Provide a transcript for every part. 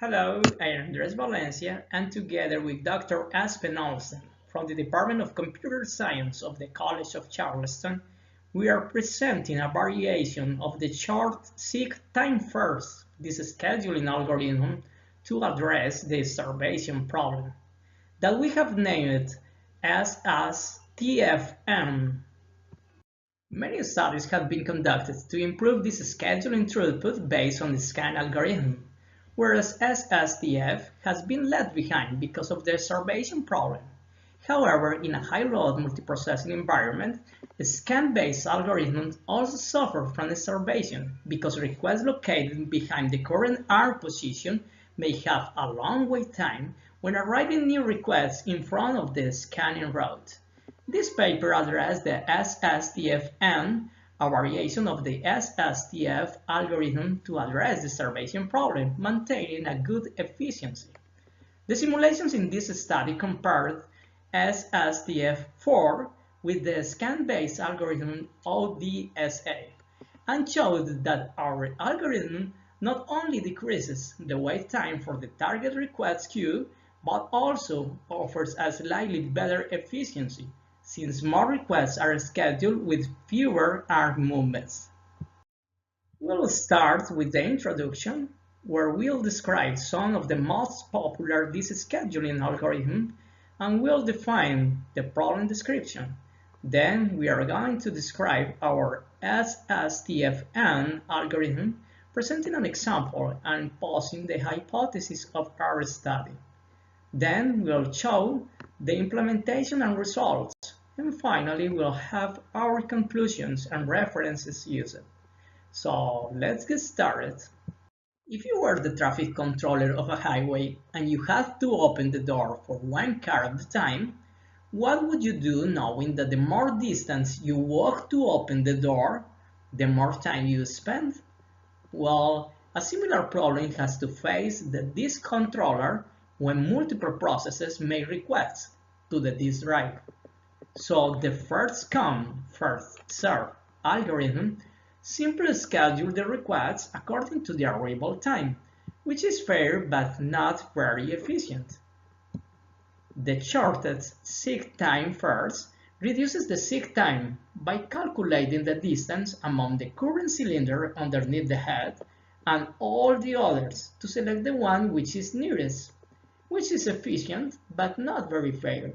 Hello, I am Andres Valencia, and together with Dr. Aspen Olsen from the Department of Computer Science of the College of Charleston, we are presenting a variation of the short seek time first this scheduling algorithm to address the starvation problem that we have named SSTFN. Many studies have been conducted to improve this scheduling throughput based on the scan algorithm, whereas SSTF has been left behind because of the starvation problem. However, in a high-load multiprocessing environment, scan-based algorithms also suffer from starvation because requests located behind the current ARM position may have a long wait time when arriving new requests in front of the scanning route. This paper addressed the SSTFN, a variation of the SSTF algorithm to address the starvation problem, maintaining a good efficiency. The simulations in this study compared SSTF4 with the scan-based algorithm ODSA and showed that our algorithm not only decreases the wait time for the target request queue, but also offers a slightly better efficiency, since more requests are scheduled with fewer arm movements. We'll start with the introduction, where we'll describe some of the most popular disk scheduling algorithms and we'll define the problem description. Then we are going to describe our SSTFN algorithm, presenting an example and posing the hypothesis of our study. Then we'll show the implementation and results, and finally we'll have our conclusions and references used. So let's get started. If you were the traffic controller of a highway and you had to open the door for one car at a time, what would you do knowing that the more distance you walk to open the door, the more time you spend? Well, a similar problem has to face the disk controller when multiple processes make requests to the disk drive. So the first come, first serve algorithm simply schedule the requests according to the arrival time, which is fair but not very efficient. The shortest seek time first reduces the seek time by calculating the distance among the current cylinder underneath the head and all the others to select the one which is nearest, which is efficient but not very fair.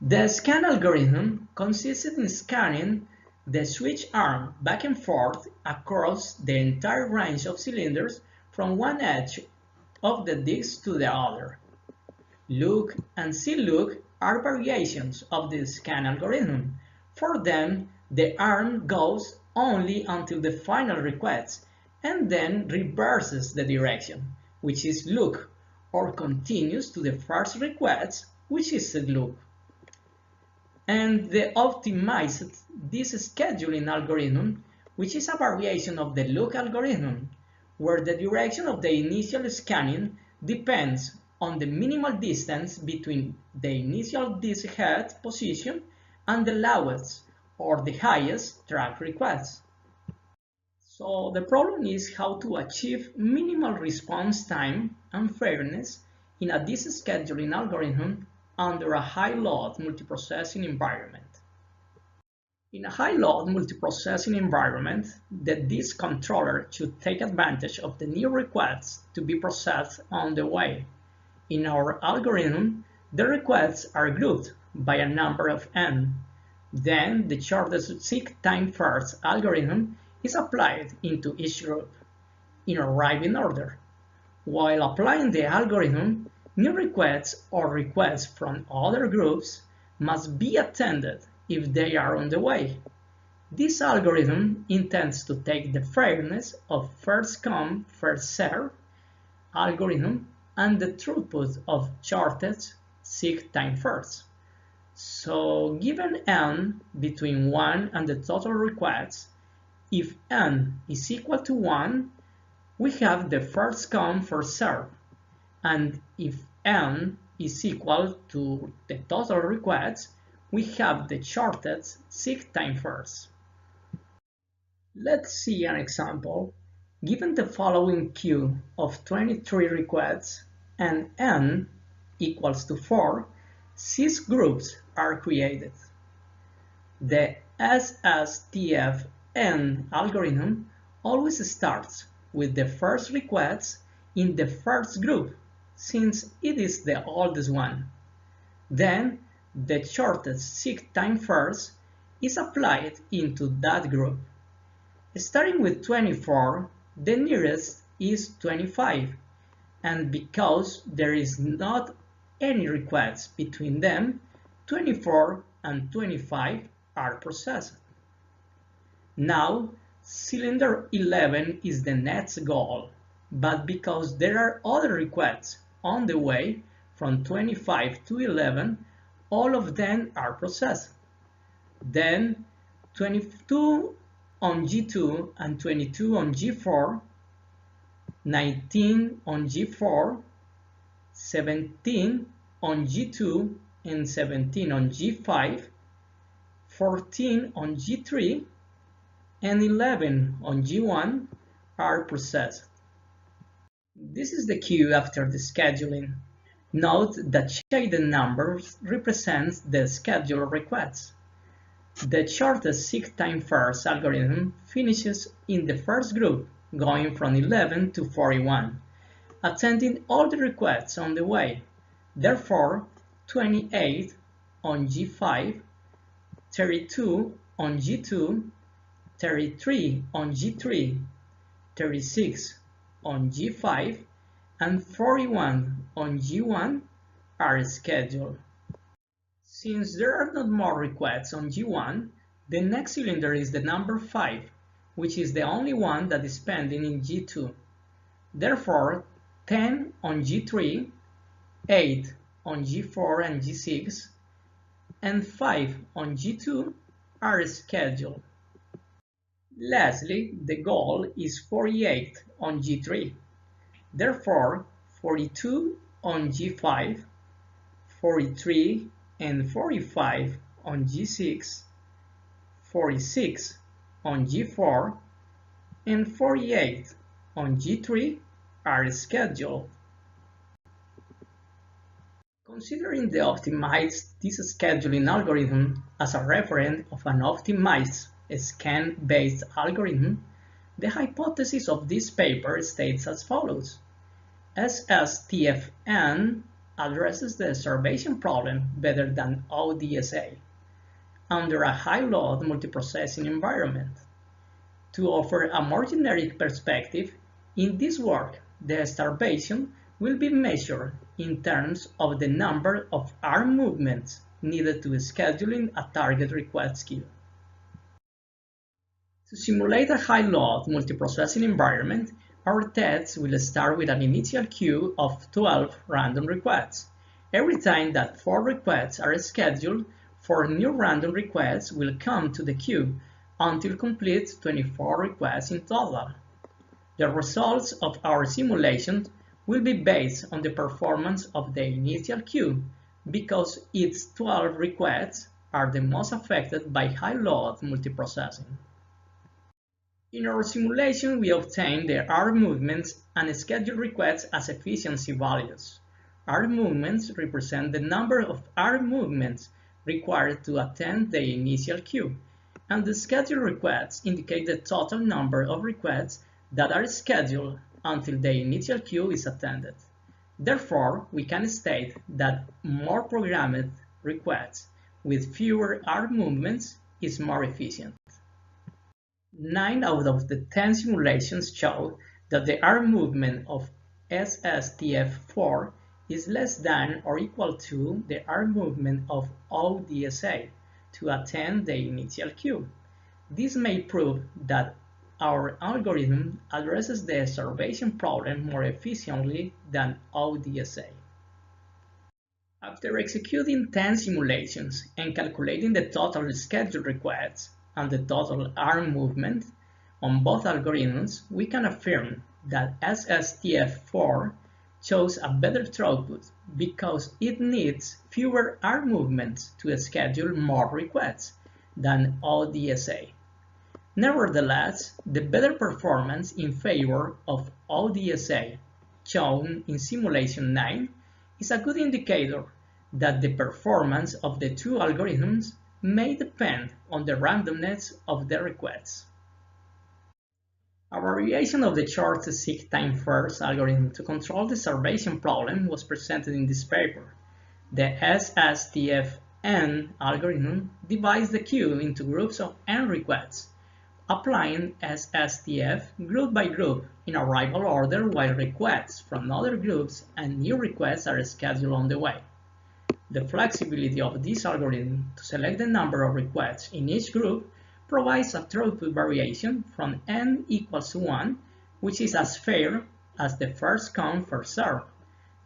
The scan algorithm consists in scanning the switch arm back and forth across the entire range of cylinders from one edge of the disk to the other. Look and see look are variations of the scan algorithm. For them, the arm goes only until the final request and then reverses the direction, which is look, or continues to the first request, which is look. And the optimized disk scheduling algorithm, which is a variation of the look algorithm, where the direction of the initial scanning depends on the minimal distance between the initial disk head position and the lowest or the highest track request. So the problem is how to achieve minimal response time and fairness in a disk scheduling algorithm under a high-load multiprocessing environment. In a high-load multiprocessing environment, the disk controller should take advantage of the new requests to be processed on the way. In our algorithm, the requests are grouped by a number of n. Then the shortest seek time first algorithm is applied into each group in arriving order. While applying the algorithm, new requests or requests from other groups must be attended if they are on the way. This algorithm intends to take the fairness of first come, first serve algorithm and the throughput of shortest seek time first. So given n between 1 and the total requests, if n is equal to 1, we have the first come, first serve. And if n is equal to the total requests, we have the shortest seek time first. Let's see an example Given the following queue of 23 requests and n equals to 4, 6 groups are created. The SSTFN algorithm always starts with the first request in the first group, since it is the oldest one. Then, the shortest seek time first is applied into that group. Starting with 24, the nearest is 25, and because there is not any request between them, 24 and 25 are processed. Now, cylinder 11 is the next goal, but because there are other requests on the way from 25 to 11, all of them are processed. Then 22 on G2 and 22 on G4, 19 on G4, 17 on G2 and 17 on G5, 14 on G3, and 11 on G1 are processed. This is the queue after the scheduling. Note that shaded numbers represent the scheduled requests. The shortest seek time first algorithm finishes in the first group, going from 11 to 41, attending all the requests on the way. Therefore, 28 on G5, 32 on G2, 33 on G3, 36 on G5, and 41 on G1 are scheduled. Since there are not more requests on G1, the next cylinder is the number 5, which is the only one that is pending in G2. Therefore, 10 on G3, 8 on G4 and G6, and 5 on G2 are scheduled. Lastly, the goal is 48 on G3. Therefore, 42 on G5, 43 and 45 on G6, 46 on G4, and 48 on G3 are scheduled. Considering the optimized scheduling algorithm as a referent of an optimized scan-based algorithm, the hypothesis of this paper states as follows. SSTFN addresses the observation problem better than ODSA under a high-load multiprocessing environment. To offer a more generic perspective, in this work, the starvation will be measured in terms of the number of arm movements needed to scheduling a target request queue. To simulate a high-load multiprocessing environment, our tests will start with an initial queue of 12 random requests. Every time that 4 requests are scheduled, 4 new random requests will come to the queue until complete 24 requests in total. The results of our simulation will be based on the performance of the initial queue, because its 12 requests are the most affected by high-load multiprocessing. In our simulation, we obtain the arm movements and scheduled requests as efficiency values. Arm movements represent the number of arm movements required to attend the initial queue, and the scheduled requests indicate the total number of requests that are scheduled until the initial queue is attended. Therefore, we can state that more programmed requests with fewer arm movements is more efficient. 9 out of the 10 simulations show that the arm movement of SSTF4 is less than or equal to the arm movement of ODSA to attend the initial queue. This may prove that our algorithm addresses the observation problem more efficiently than ODSA. After executing 10 simulations and calculating the total scheduled requests and the total arm movement on both algorithms, we can affirm that SSTF4 shows a better throughput because it needs fewer arm movements to schedule more requests than ODSA. Nevertheless, the better performance in favor of ODSA, shown in simulation 9, is a good indicator that the performance of the two algorithms may depend on the randomness of the requests. A variation of the short seek time first algorithm to control the starvation problem was presented in this paper. The SSTFN algorithm divides the queue into groups of n requests, applying SSTF group by group in arrival order while requests from other groups and new requests are scheduled on the way. The flexibility of this algorithm to select the number of requests in each group provides a throughput variation from n equals 1, which is as fair as the first come first served,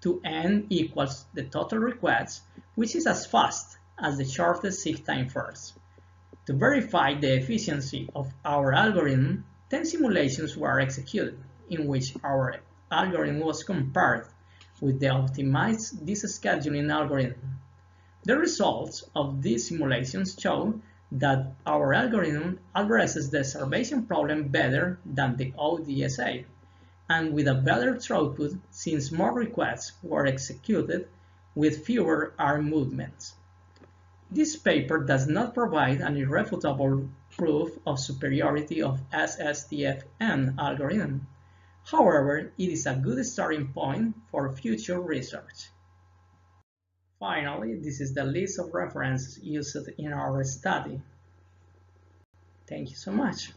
to n equals the total requests, which is as fast as the shortest seek time first. To verify the efficiency of our algorithm, 10 simulations were executed, in which our algorithm was compared with the optimized scheduling algorithm. The results of these simulations show that our algorithm addresses the starvation problem better than the ODSA, and with a better throughput since more requests were executed with fewer arm movements. This paper does not provide an irrefutable proof of superiority of SSTFN algorithm. However, it is a good starting point for future research. Finally, this is the list of references used in our study. Thank you so much.